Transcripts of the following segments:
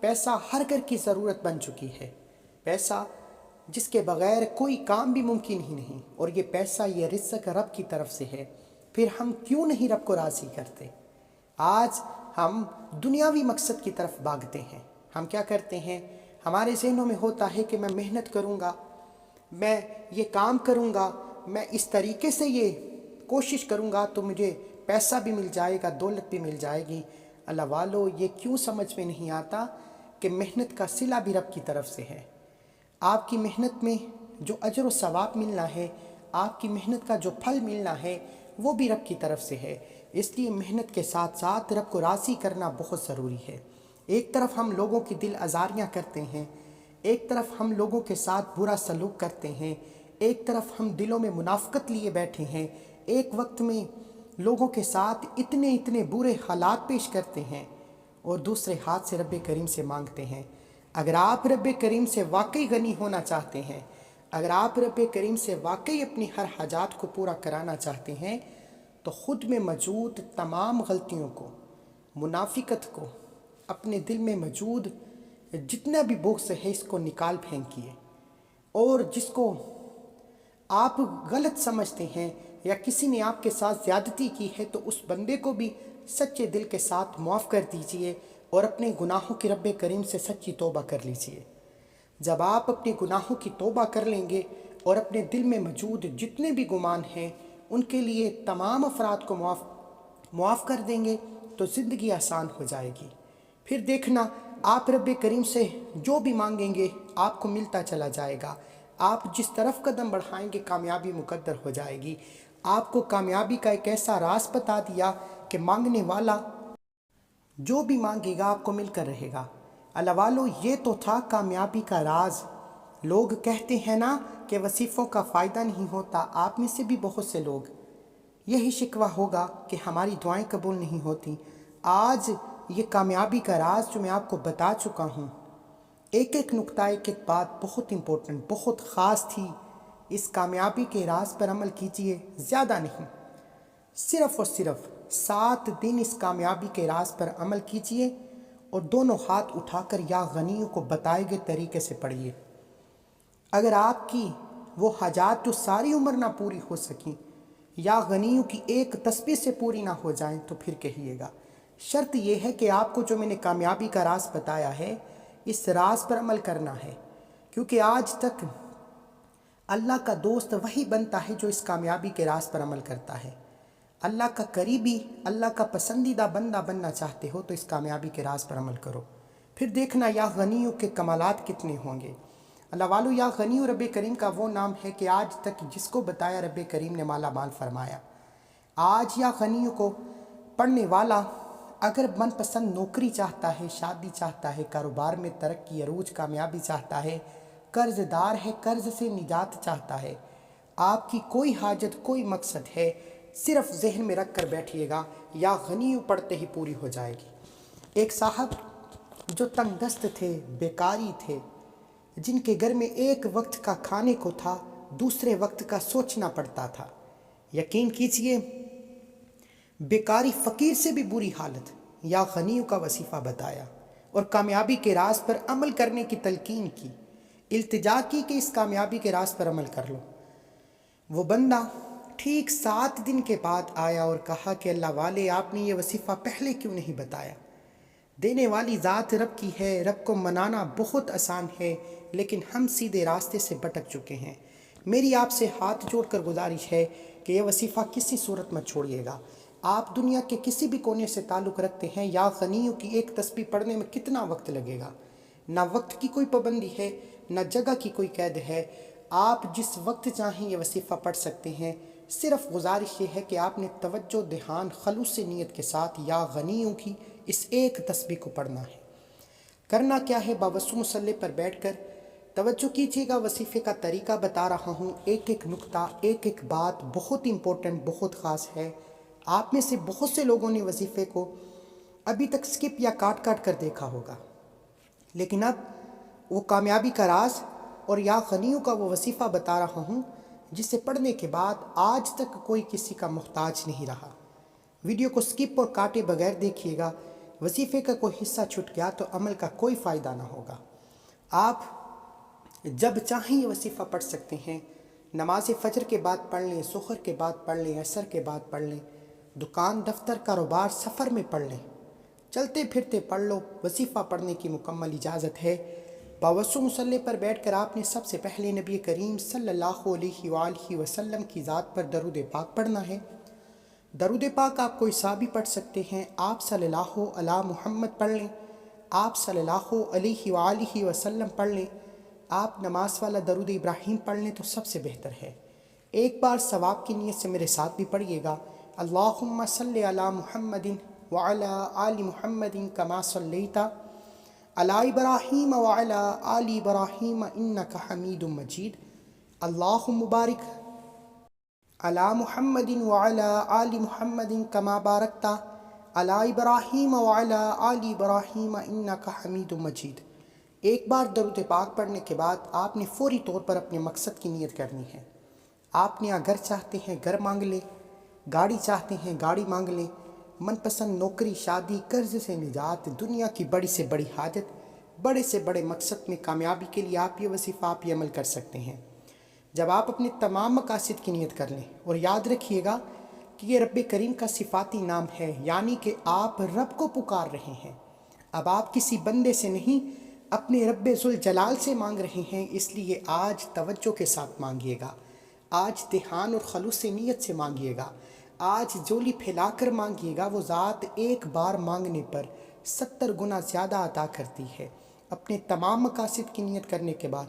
پیسہ ہر گھر کی ضرورت بن چکی ہے، پیسہ جس کے بغیر کوئی کام بھی ممکن ہی نہیں، اور یہ پیسہ، یہ رزق رب کی طرف سے ہے۔ پھر ہم کیوں نہیں رب کو راضی کرتے؟ آج ہم دنیاوی مقصد کی طرف بھاگتے ہیں۔ ہم کیا کرتے ہیں؟ ہمارے ذہنوں میں ہوتا ہے کہ میں محنت کروں گا، میں یہ کام کروں گا، میں اس طریقے سے یہ کوشش کروں گا تو مجھے پیسہ بھی مل جائے گا، دولت بھی مل جائے گی۔ اللہ والو، یہ کیوں سمجھ میں نہیں آتا کہ محنت کا صلہ بھی رب کی طرف سے ہے۔ آپ کی محنت میں جو اجر و ثواب ملنا ہے، آپ کی محنت کا جو پھل ملنا ہے، وہ بھی رب کی طرف سے ہے۔ اس لیے محنت کے ساتھ ساتھ رب کو راضی کرنا بہت ضروری ہے۔ ایک طرف ہم لوگوں کی دل آزاریاں کرتے ہیں، ایک طرف ہم لوگوں کے ساتھ برا سلوک کرتے ہیں، ایک طرف ہم دلوں میں منافقت لیے بیٹھے ہیں، ایک وقت میں لوگوں کے ساتھ اتنے برے حالات پیش کرتے ہیں، اور دوسرے ہاتھ سے رب کریم سے مانگتے ہیں۔ اگر آپ رب کریم سے واقعی غنی ہونا چاہتے ہیں، اگر آپ رب کریم سے واقعی اپنی ہر حاجات کو پورا کرانا چاہتے ہیں، تو خود میں موجود تمام غلطیوں کو، منافقت کو، اپنے دل میں موجود جتنا بھی بغض ہے اس کو نکال پھینکیے، اور جس کو آپ غلط سمجھتے ہیں یا کسی نے آپ کے ساتھ زیادتی کی ہے تو اس بندے کو بھی سچے دل کے ساتھ معاف کر دیجئے، اور اپنے گناہوں کی رب کریم سے سچی توبہ کر لیجئے۔ جب آپ اپنے گناہوں کی توبہ کر لیں گے اور اپنے دل میں موجود جتنے بھی گمان ہیں ان کے لیے تمام افراد کو معاف کر دیں گے، تو زندگی آسان ہو جائے گی۔ پھر دیکھنا، آپ رب کریم سے جو بھی مانگیں گے آپ کو ملتا چلا جائے گا۔ آپ جس طرف قدم بڑھائیں گے کامیابی مقدر ہو جائے گی۔ آپ کو کامیابی کا ایک ایسا راز بتا دیا کہ مانگنے والا جو بھی مانگے گا آپ کو مل کر رہے گا۔ اللہ والو، یہ تو تھا کامیابی کا راز۔ لوگ کہتے ہیں نا کہ وظیفوں کا فائدہ نہیں ہوتا، آپ میں سے بھی بہت سے لوگ یہی شکوہ ہوگا کہ ہماری دعائیں قبول نہیں ہوتی۔ آج یہ کامیابی کا راز جو میں آپ کو بتا چکا ہوں، ایک ایک نقطہ، ایک ایک بات بہت امپورٹنٹ، بہت خاص تھی۔ اس کامیابی کے راز پر عمل کیجئے، زیادہ نہیں، صرف اور صرف 7 دن اس کامیابی کے راز پر عمل کیجئے، اور دونوں ہاتھ اٹھا کر یا غنیوں کو بتائے گئے طریقے سے پڑھیے۔ اگر آپ کی وہ حاجات جو ساری عمر نہ پوری ہو سکیں یا غنیوں کی ایک تسبیح سے پوری نہ ہو جائیں تو پھر کہیے گا۔ شرط یہ ہے کہ آپ کو جو میں نے کامیابی کا راز بتایا ہے اس راز پر عمل کرنا ہے، کیونکہ آج تک اللہ کا دوست وہی بنتا ہے جو اس کامیابی کے راز پر عمل کرتا ہے۔ اللہ کا قریبی، اللہ کا پسندیدہ بندہ بننا چاہتے ہو تو اس کامیابی کے راز پر عمل کرو، پھر دیکھنا یا غنیوں کے کمالات کتنے ہوں گے۔ اللہ والو، یا غنی رب کریم کا وہ نام ہے کہ آج تک جس کو بتایا رب کریم نے مالا مال فرمایا۔ آج یا غنیوں کو پڑھنے والا اگر من پسند نوکری چاہتا ہے، شادی چاہتا ہے، کاروبار میں ترقی، عروج، کامیابی چاہتا ہے، قرض دار ہے، قرض سے نجات چاہتا ہے، آپ کی کوئی حاجت، کوئی مقصد ہے، صرف ذہن میں رکھ کر بیٹھیے گا، یا غنیوں پڑھتے ہی پوری ہو جائے گی۔ ایک صاحب جو تنگ دست تھے، بیکاری تھے، جن کے گھر میں ایک وقت کا کھانے کو تھا، دوسرے وقت کا سوچنا پڑتا تھا، یقین کیجئے بیکاری فقیر سے بھی بری حالت، یا غنیوں کا وظیفہ بتایا اور کامیابی کے راز پر عمل کرنے کی تلقین کی، التجا کی کہ اس کامیابی کے راز پر عمل کر لو۔ وہ بندہ ٹھیک 7 دن کے بعد آیا اور کہا کہ اللہ والے، آپ نے یہ وظیفہ پہلے کیوں نہیں بتایا؟ دینے والی ذات رب کی ہے، رب کو منانا بہت آسان ہے، لیکن ہم سیدھے راستے سے بھٹک چکے ہیں۔ میری آپ سے ہاتھ جوڑ کر گزارش ہے کہ یہ وظیفہ کسی صورت مت چھوڑیے گا۔ آپ دنیا کے کسی بھی کونے سے تعلق رکھتے ہیں، یا غنیوں کی ایک تسبیح پڑھنے میں کتنا وقت لگے گا؟ نہ وقت کی کوئی پابندی ہے، نہ جگہ کی کوئی قید ہے، آپ جس وقت چاہیں یہ وظیفہ پڑھ سکتے ہیں۔ صرف گزارش یہ ہے کہ آپ نے توجہ، دھیان، خلوص نیت کے ساتھ یا غنیوں کی اس ایک تسبیح کو پڑھنا ہے۔ کرنا کیا ہے؟ باوضو مصلی پر بیٹھ کر توجہ کیجیے گا، وظیفے کا طریقہ بتا رہا ہوں، ایک ایک نقطہ، ایک ایک بات بہت امپورٹنٹ، بہت خاص ہے۔ آپ میں سے بہت سے لوگوں نے وظیفے کو ابھی تک سکپ یا کاٹ کاٹ کر دیکھا ہوگا، لیکن اب وہ کامیابی کا راز اور یا غنیوں کا وہ وظیفہ بتا رہا ہوں جسے پڑھنے کے بعد آج تک کوئی کسی کا محتاج نہیں رہا۔ ویڈیو کو سکپ اور کاٹے بغیر دیکھیے گا، وظیفے کا کوئی حصہ چھٹ گیا تو عمل کا کوئی فائدہ نہ ہوگا۔ آپ جب چاہیں یہ وظیفہ پڑھ سکتے ہیں، نماز فجر کے بعد پڑھ لیں، ظہر کے بعد پڑھ لیں، عصر کے بعد پڑھ لیں، دکان دفتر کاروبار سفر میں پڑھ لیں، چلتے پھرتے پڑھ لو، وظیفہ پڑھنے کی مکمل اجازت ہے۔ باوضو مصلی پر بیٹھ کر آپ نے سب سے پہلے نبی کریم صلی اللہ علیہ وآلہ وسلم کی ذات پر درود پاک پڑھنا ہے۔ درود پاک آپ کوئی سا بھی پڑھ سکتے ہیں، آپ صلی اللہ علی محمد پڑھ لیں، آپ صلی اللہ علیہ وآلہ وسلم پڑھ لیں، آپ نماز والا درود ابراہیم پڑھ لیں تو سب سے بہتر ہے۔ ایک بار ثواب کی نیت سے میرے ساتھ بھی پڑھیے گا، اللہم صلی علی محمد وعلی آل محمد کما صلیت علی ابراہیم وعلی آل ابراہیم انک حمید مجید، اللہم بارک علی محمد وعلی آل محمد کما بارکت علی ابراہیم وعلی آل ابراہیم انک حمید مجید۔ ایک بار درود پاک پڑھنے کے بعد آپ نے فوری طور پر اپنے مقصد کی نیت کرنی ہے۔ آپ نے اگر چاہتے ہیں گھر مانگ لیں، گاڑی چاہتے ہیں گاڑی مانگ لیں، من پسند نوکری، شادی، قرض سے نجات، دنیا کی بڑی سے بڑی حاجت، بڑے سے بڑے مقصد میں کامیابی کے لیے آپ یہ وظیفہ، آپ یہ عمل کر سکتے ہیں۔ جب آپ اپنے تمام مقاصد کی نیت کر لیں، اور یاد رکھیے گا کہ یہ رب کریم کا صفاتی نام ہے، یعنی کہ آپ رب کو پکار رہے ہیں۔ اب آپ کسی بندے سے نہیں، اپنے رب ذوالجلال سے مانگ رہے ہیں، اس لیے آج توجہ کے ساتھ مانگیے گا، آج دھیان اور خلوص سے نیت سے مانگیے گا، آج جولی پھیلا کر مانگیے گا۔ وہ ذات ایک بار مانگنے پر 70 گنا زیادہ عطا کرتی ہے۔ اپنے تمام مقاصد کی نیت کرنے کے بعد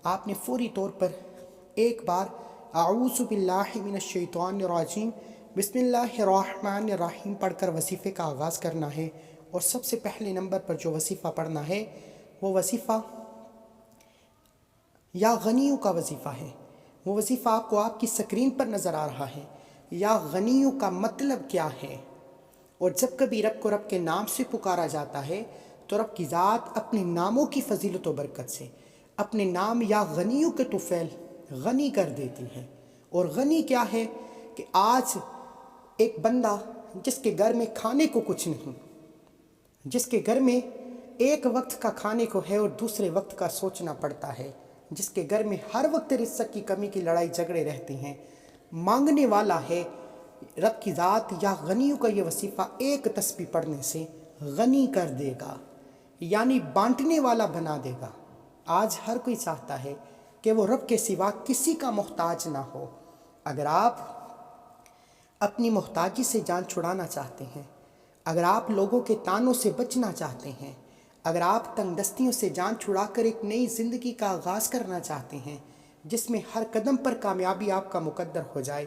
آپ نے فوری طور پر ایک بار اعوذ باللہ من الشیطان الرجیم بسم اللہ الرحمن الرحیم پڑھ کر وظیفے کا آغاز کرنا ہے۔ اور سب سے پہلے نمبر پر جو وظیفہ پڑھنا ہے وہ وظیفہ یا غنیوں کا وظیفہ ہے۔ وہ وظیفہ آپ کو آپ کی سکرین پر نظر آ رہا ہے۔ یا غنیوں کا مطلب کیا ہے؟ اور جب کبھی رب کو رب کے نام سے پکارا جاتا ہے تو رب کی ذات اپنے ناموں کی فضیلت و برکت سے اپنے نام یا غنیوں کے طفیل غنی کر دیتی ہے۔ اور غنی کیا ہے کہ آج ایک بندہ جس کے گھر میں کھانے کو کچھ نہیں، جس کے گھر میں ایک وقت کا کھانے کو ہے اور دوسرے وقت کا سوچنا پڑتا ہے، جس کے گھر میں ہر وقت رزق کی کمی کی لڑائی جھگڑے رہتے ہیں، مانگنے والا ہے، رب کی ذات یا غنیوں کا یہ وظیفہ ایک تسبیح پڑھنے سے غنی کر دے گا، یعنی بانٹنے والا بنا دے گا۔ آج ہر کوئی چاہتا ہے کہ وہ رب کے سوا کسی کا محتاج نہ ہو۔ اگر آپ اپنی محتاجی سے جان چھڑانا چاہتے ہیں، اگر آپ لوگوں کے تانوں سے بچنا چاہتے ہیں، اگر آپ تنگ دستیوں سے جان چھڑا کر ایک نئی زندگی کا آغاز کرنا چاہتے ہیں جس میں ہر قدم پر کامیابی آپ کا مقدر ہو جائے،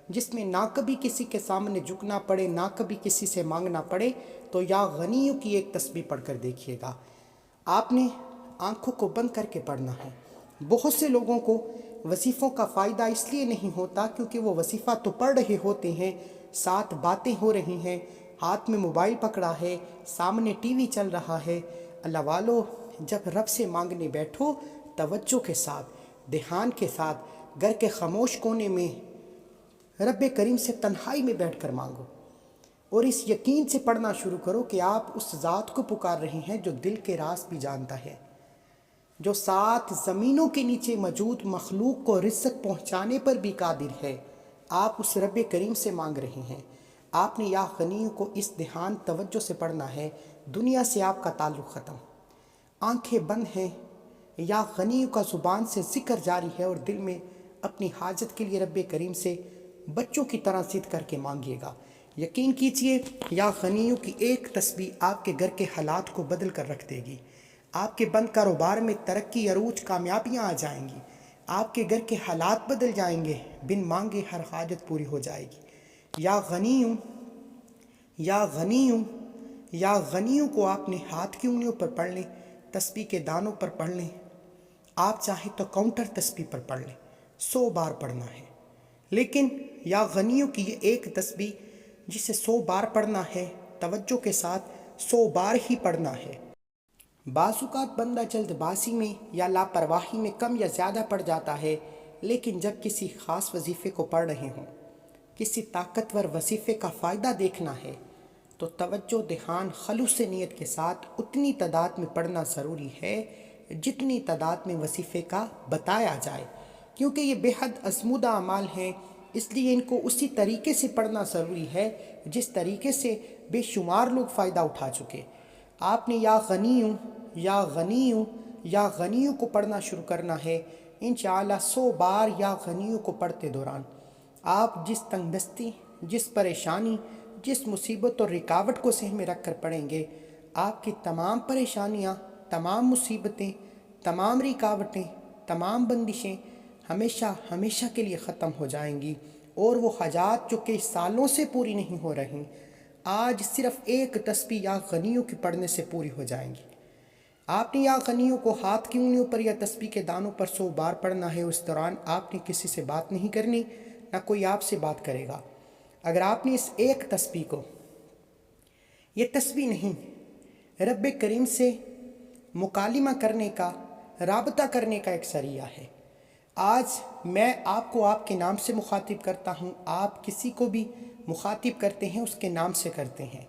جس میں نہ کبھی کسی کے سامنے جھکنا پڑے، نہ کبھی کسی سے مانگنا پڑے، تو یا غنیوں کی ایک تسبیح پڑھ کر دیکھیے گا۔ آپ نے آنکھوں کو بند کر کے پڑھنا ہے۔ بہت سے لوگوں کو وظیفوں کا فائدہ اس لیے نہیں ہوتا کیونکہ وہ وظیفہ تو پڑھ رہے ہوتے ہیں، ساتھ باتیں ہو رہی ہیں، ہاتھ میں موبائل پکڑا ہے، سامنے ٹی وی چل رہا ہے۔ اللہ والو، جب رب سے مانگنے بیٹھو توجہ کے ساتھ، دھیان کے ساتھ، گھر کے خاموش کونے میں رب کریم سے تنہائی میں بیٹھ کر مانگو، اور اس یقین سے پڑھنا شروع کرو کہ آپ اس ذات کو پکار رہے ہیں جو دل کے راز بھی جانتا ہے، جو 7 زمینوں کے نیچے موجود مخلوق کو رزق پہنچانے پر بھی قادر ہے۔ آپ اس رب کریم سے مانگ رہے ہیں۔ آپ نے یا غنیوں کو اس دھیان توجہ سے پڑھنا ہے، دنیا سے آپ کا تعلق ختم، آنکھیں بند ہیں، یا غنیوں کا زبان سے ذکر جاری ہے، اور دل میں اپنی حاجت کے لیے رب کریم سے بچوں کی طرح ضد کر کے مانگیے گا۔ یقین کیجئے یا غنیوں کی ایک تسبیح آپ کے گھر کے حالات کو بدل کر رکھ دے گی۔ آپ کے بند کاروبار میں ترقی، عروج، کامیابیاں آ جائیں گی، آپ کے گھر کے حالات بدل جائیں گے، بن مانگے ہر حاجت پوری ہو جائے گی۔ یا غنیوں، یا غنیوں، یا غنیوں کو آپ نے ہاتھ کی انگلیوں پر پڑھ لیں، تسبیح کے دانوں پر پڑھ لیں، آپ چاہیں تو کاؤنٹر تسبیح پر پڑھ لیں، 100 بار پڑھنا ہے۔ لیکن یا غنیوں کی یہ ایک تسبیح جسے 100 بار پڑھنا ہے، توجہ کے ساتھ 100 بار ہی پڑھنا ہے۔ بعض اوقات بندہ جلد بازی میں یا لاپرواہی میں کم یا زیادہ پڑھ جاتا ہے، لیکن جب کسی خاص وظیفے کو پڑھ رہے ہوں، کسی طاقتور وظیفے کا فائدہ دیکھنا ہے، تو توجہ دھیان خلوص نیت کے ساتھ اتنی تعداد میں پڑھنا ضروری ہے جتنی تعداد میں وظیفے کا بتایا جائے، کیونکہ یہ بے حد ازمودہ اعمال ہیں، اس لیے ان کو اسی طریقے سے پڑھنا ضروری ہے جس طریقے سے بے شمار لوگ فائدہ اٹھا چکے۔ آپ نے یا غنیوں یا غنیوں یا غنیوں کو پڑھنا شروع کرنا ہے۔ انشاءاللہ 100 بار یا غنیوں کو پڑھتے دوران آپ جس تنگ دستی، جس پریشانی، جس مصیبت اور رکاوٹ کو ذہن میں رکھ کر پڑھیں گے، آپ کی تمام پریشانیاں، تمام مصیبتیں، تمام رکاوٹیں، تمام بندشیں ہمیشہ ہمیشہ کے لیے ختم ہو جائیں گی، اور وہ حاجات جو کہ سالوں سے پوری نہیں ہو رہی آج صرف ایک تسبیح یا غنیوں کی پڑھنے سے پوری ہو جائیں گی۔ آپ نے یا غنیوں کو ہاتھ کی انگلیوں پر یا تسبیح کے دانوں پر 100 بار پڑھنا ہے۔ اس دوران آپ نے کسی سے بات نہیں کرنی، نہ کوئی آپ سے بات کرے گا۔ اگر آپ نے اس ایک تسبیح کو، یہ تسبیح نہیں، رب کریم سے مکالمہ کرنے کا، رابطہ کرنے کا ایک ذریعہ ہے۔ آج میں آپ کو آپ کے نام سے مخاطب کرتا ہوں، آپ کسی کو بھی مخاطب کرتے ہیں اس کے نام سے کرتے ہیں،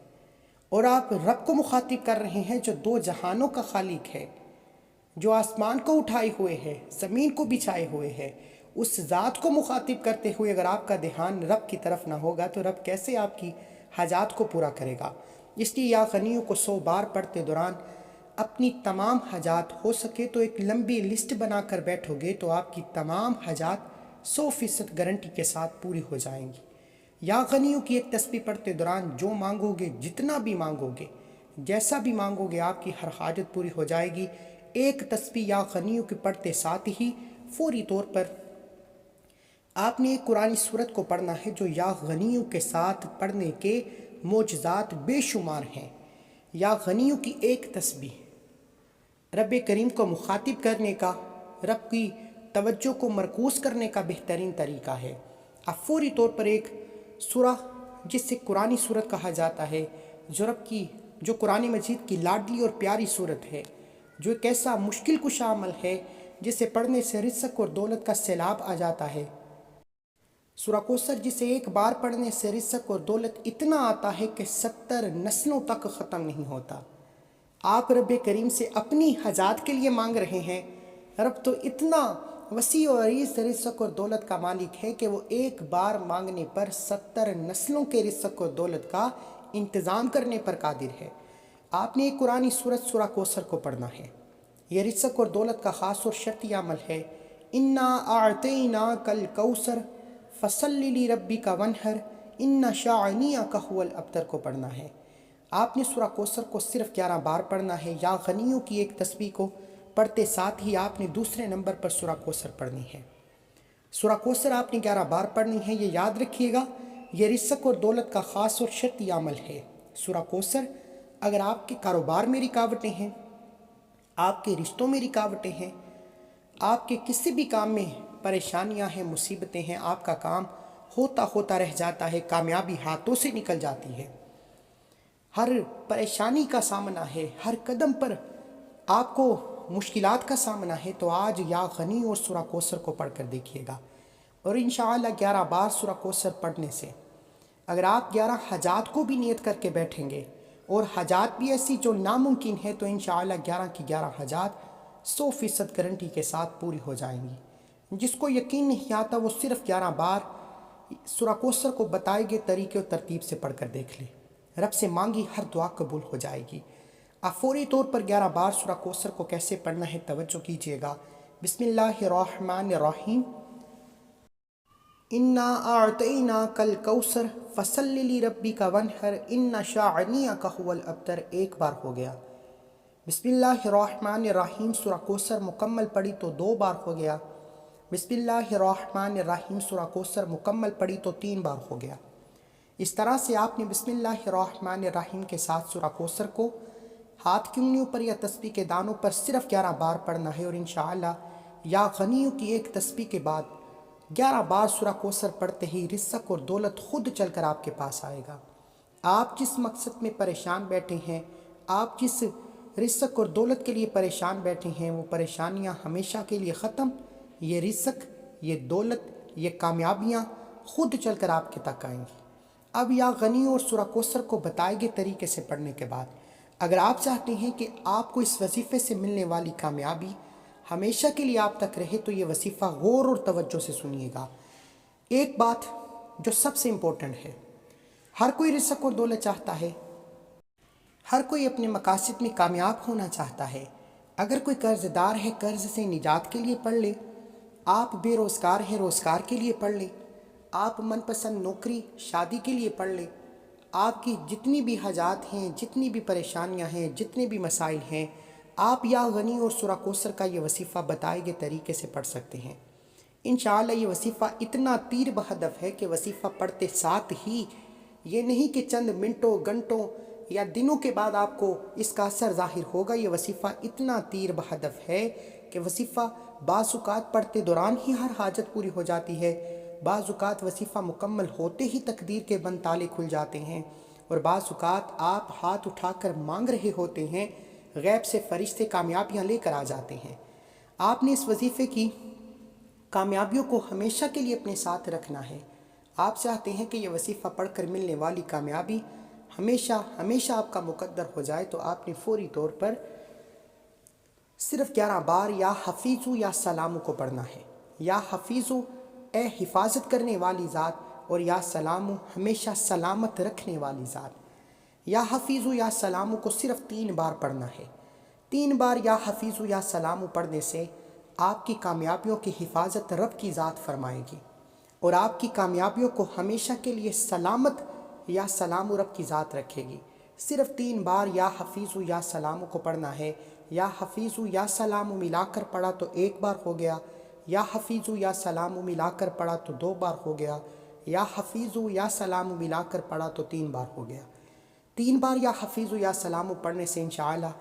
اور آپ رب کو مخاطب کر رہے ہیں جو 2 جہانوں کا خالق ہے، جو آسمان کو اٹھائے ہوئے ہے، زمین کو بچھائے ہوئے ہے۔ اس ذات کو مخاطب کرتے ہوئے اگر آپ کا دھیان رب کی طرف نہ ہوگا تو رب کیسے آپ کی حاجات کو پورا کرے گا؟ اس لیے یا غنیوں کو 100 بار پڑھتے دوران اپنی تمام حاجات، ہو سکے تو ایک لمبی لسٹ بنا کر بیٹھو گے تو آپ کی تمام حاجات 100% گارنٹی کے ساتھ پوری ہو جائیں گی۔ یا غنیوں کی ایک تسبیح پڑھتے دوران جو مانگو گے، جتنا بھی مانگو گے، جیسا بھی مانگو گے، آپ کی ہر حاجت پوری ہو جائے گی۔ ایک تسبیح یا غنیوں کی پڑھتے ساتھ ہی فوری طور پر آپ نے ایک قرآنی سورت کو پڑھنا ہے جو یا غنیوں کے ساتھ پڑھنے کے معجزات بے شمار ہیں۔ یا غنیوں کی ایک تسبیح رب کریم کو مخاطب کرنے کا، رب کی توجہ کو مرکوز کرنے کا بہترین طریقہ ہے۔ آپ فوری طور پر ایک سورہ جس سے قرآنی سورت کہا جاتا ہے، جو قرآن مجید کی لاڈلی اور پیاری سورت ہے، جو ایک ایسا مشکل کشا عمل ہے جسے پڑھنے سے رزق اور دولت کا سیلاب آ جاتا ہے۔ سورہ کوثر جسے ایک بار پڑھنے سے رزق اور دولت اتنا آتا ہے کہ 70 نسلوں تک ختم نہیں ہوتا۔ آپ رب کریم سے اپنی حاجات کے لیے مانگ رہے ہیں، رب تو اتنا وسیع و عریض رزق اور دولت کا مالک ہے کہ وہ ایک بار مانگنے پر 70 نسلوں کے رزق اور دولت کا انتظام کرنے پر قادر ہے۔ آپ نے ایک قرآنی سورت سورہ کوثر کو پڑھنا ہے۔ یہ رزق اور دولت کا خاص اور شرطی عمل ہے۔ انا اعطیناک الکوثر فصل لربک وانحر ان شانئک هو الابتر کو پڑھنا ہے۔ آپ نے سورہ کوثر کو صرف 11 بار پڑھنا ہے۔ یا غنیوں کی ایک تسبیح کو پڑھتے ساتھ ہی آپ نے دوسرے نمبر پر سورہ کوثر پڑھنی ہے۔ سورہ کوثر آپ نے 11 بار پڑھنی ہے، یہ یاد رکھیے گا، یہ رزق اور دولت کا خاص اور شرطی عمل ہے۔ سورہ کوثر اگر آپ کے کاروبار میں رکاوٹیں ہیں، آپ کے رشتوں میں رکاوٹیں ہیں، آپ کے کسی بھی کام میں پریشانیاں ہیں، مصیبتیں ہیں، آپ کا کام ہوتا رہ جاتا ہے، کامیابی ہاتھوں سے نکل جاتی ہے، ہر پریشانی کا سامنا ہے، ہر قدم پر آپ کو مشکلات کا سامنا ہے، تو آج یا غنی اور سورہ کوثر کو پڑھ کر دیکھیے گا، اور انشاءاللہ 11 بار سورہ کوثر پڑھنے سے اگر آپ 11 حاجات کو بھی نیت کر کے بیٹھیں گے، اور حاجات بھی ایسی جو ناممکن ہے، تو انشاءاللہ 11 کی 11 حاجات 100% گارنٹی کے ساتھ پوری ہو جائیں گی۔ جس کو یقین نہیں آتا وہ صرف 11 بار سورہ کوثر کو بتائے گئے طریقے و ترتیب سے پڑھ کر دیکھ لے، رب سے مانگی ہر دعا قبول ہو جائے گی۔ آپ فوری طور پر 11 بار سورہ کوثر کو کیسے پڑھنا ہے توجہ کیجیے گا۔ بسم اللہ الرحمن الرحیم۔ انا اعطیناک الکوثر فصل لربک وانحر ان شانئک هو الابتر ایک بار ہو گیا۔ بسم اللہ الرحمن الرحیم سورہ کوثر مکمل پڑھی تو 2 بار ہو گیا۔ بسم اللہ الرحمن الرحیم سورہ کوثر مکمل پڑھی تو 3 بار ہو گیا۔ اس طرح سے آپ نے بسم اللہ الرحمن الرحیم کے ساتھ سورہ کوثر کو ہاتھ کی انگلیوں پر یا تسبیح کے دانوں پر صرف 11 بار پڑھنا ہے، اور انشاءاللہ یا غنیوں کی ایک تسبیح کے بعد 11 بار سورہ کوثر پڑھتے ہی رزق اور دولت خود چل کر آپ کے پاس آئے گا۔ آپ جس مقصد میں پریشان بیٹھے ہیں، آپ جس رزق اور دولت کے لیے پریشان بیٹھے ہیں، وہ پریشانیاں ہمیشہ کے لیے ختم، یہ رزق، یہ دولت، یہ کامیابیاں خود چل کر آپ کے تک آئیں گی۔ اب یا غنی اور سورہ کوثر کو بتائے گئے طریقے سے پڑھنے کے بعد اگر آپ چاہتے ہیں کہ آپ کو اس وظیفے سے ملنے والی کامیابی ہمیشہ کے لیے آپ تک رہے تو یہ وظیفہ غور اور توجہ سے سنیے گا۔ ایک بات جو سب سے امپورٹنٹ ہے، ہر کوئی رزق اور دولت چاہتا ہے، ہر کوئی اپنے مقاصد میں کامیاب ہونا چاہتا ہے۔ اگر کوئی قرض دار ہے قرض سے نجات کے لیے پڑھ لے، آپ بے روزگار ہیں روزگار کے لیے پڑھ لیں، آپ من پسند نوکری شادی کے لیے پڑھ لیں، آپ کی جتنی بھی حاجات ہیں، جتنی بھی پریشانیاں ہیں، جتنے بھی مسائل ہیں، آپ یا غنی اور سورہ کوثر کا یہ وظیفہ بتائے گئے طریقے سے پڑھ سکتے ہیں۔ انشاءاللہ یہ وظیفہ اتنا تیر بہدف ہے کہ وظیفہ پڑھتے ساتھ ہی یہ نہیں کہ چند منٹوں گھنٹوں یا دنوں کے بعد آپ کو اس کا اثر ظاہر ہوگا، یہ وظیفہ اتنا تیر بہدف ہے کہ وظیفہ بعض اوقات پڑھتے دوران ہی ہر حاجت پوری ہو جاتی ہے، بعض اوقات وظیفہ مکمل ہوتے ہی تقدیر کے بند تالے کھل جاتے ہیں، اور بعض اوقات آپ ہاتھ اٹھا کر مانگ رہے ہوتے ہیں، غیب سے فرشتے کامیابیاں لے کر آ جاتے ہیں۔ آپ نے اس وظیفے کی کامیابیوں کو ہمیشہ کے لیے اپنے ساتھ رکھنا ہے۔ آپ چاہتے ہیں کہ یہ وظیفہ پڑھ کر ملنے والی کامیابی ہمیشہ ہمیشہ آپ کا مقدر ہو جائے تو آپ نے فوری طور پر صرف 11 بار یا حفیظو یا سلامو کو پڑھنا ہے۔ یا حفیظو اے حفاظت کرنے والی ذات، اور یا سلامو ہمیشہ سلامت رکھنے والی ذات۔ یا حفیظو یا سلامو کو صرف 3 بار پڑھنا ہے۔ 3 بار یا حفیظو یا سلامو پڑھنے سے آپ کی کامیابیوں کی حفاظت رب کی ذات فرمائے گی، اور آپ کی کامیابیوں کو ہمیشہ کے لیے سلامت یا سلامو رب کی ذات رکھے گی۔ صرف 3 بار یا حفیظو یا سلامو کو پڑھنا ہے۔ یا حفیظو یا سلامو ملا کر پڑھا تو 1 بار ہو گیا، یا حفیظو یا سلامو ملا کر پڑھا تو 2 بار ہو گیا، یا حفیظو یا سلامو ملا کر پڑھا تو 3 بار ہو گیا۔ 3 بار یا حفیظو یا سلامو پڑھنے سے انشاءاللہ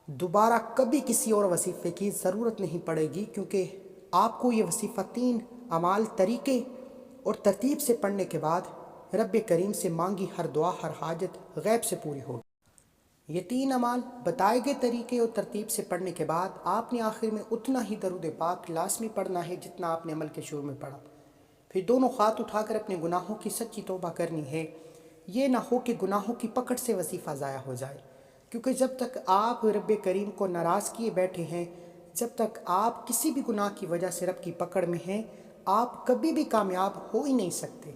دوبارہ کبھی کسی اور وظیفے کی ضرورت نہیں پڑے گی، کیونکہ آپ کو یہ وظیفہ 3 اعمال طریقے اور ترتیب سے پڑھنے کے بعد رب کریم سے مانگی ہر دعا ہر حاجت غیب سے پوری ہوگی۔ یہ 3 اعمال بتائے گئے طریقے اور ترتیب سے پڑھنے کے بعد آپ نے آخر میں اتنا ہی درود پاک لازمی پڑھنا ہے جتنا آپ نے عمل کے شروع میں پڑھا۔ پھر دونوں ہاتھ اٹھا کر اپنے گناہوں کی سچی توبہ کرنی ہے۔ یہ نہ ہو کہ گناہوں کی پکڑ سے وظیفہ ضائع ہو جائے، کیونکہ جب تک آپ رب کریم کو ناراض کیے بیٹھے ہیں، جب تک آپ کسی بھی گناہ کی وجہ سے رب کی پکڑ میں ہیں، آپ کبھی بھی کامیاب ہو ہی نہیں سکتے۔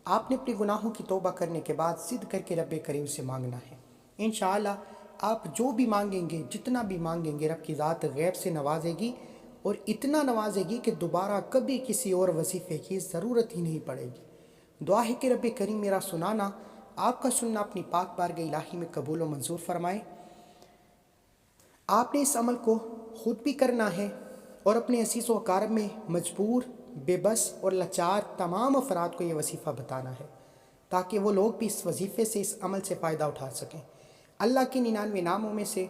آپ نے اپنے گناہوں کی توبہ کرنے کے بعد ضد کر کے رب کریم سے مانگنا ہے۔ انشاءاللہ آپ جو بھی مانگیں گے، جتنا بھی مانگیں گے، رب کی ذات غیب سے نوازے گی، اور اتنا نوازے گی کہ دوبارہ کبھی کسی اور وظیفے کی ضرورت ہی نہیں پڑے گی۔ دعا ہے کہ رب کریم میرا سنانا، آپ کا سننا اپنی پاک بارگاہ الہی میں قبول و منظور فرمائے۔ آپ نے اس عمل کو خود بھی کرنا ہے اور اپنے عزیز و اقارب میں مجبور، بے بس اور لاچار تمام افراد کو یہ وظیفہ بتانا ہے، تاکہ وہ لوگ بھی اس وظیفے سے، اس عمل سے فائدہ اٹھا سکیں۔ اللہ کے 99 ناموں میں سے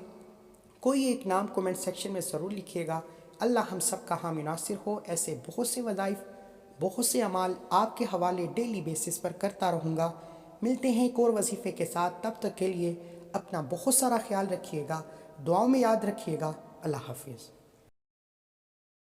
کوئی ایک نام کومنٹ سیکشن میں ضرور لکھیے گا۔ اللہ ہم سب کا حامی ناصر ہو۔ ایسے بہت سے وظائف، بہت سے اعمال آپ کے حوالے ڈیلی بیسس پر کرتا رہوں گا۔ ملتے ہیں ایک اور وظیفے کے ساتھ، تب تک کے لیے اپنا بہت سارا خیال رکھیے گا، دعاؤں میں یاد رکھیے گا۔ اللہ حافظ۔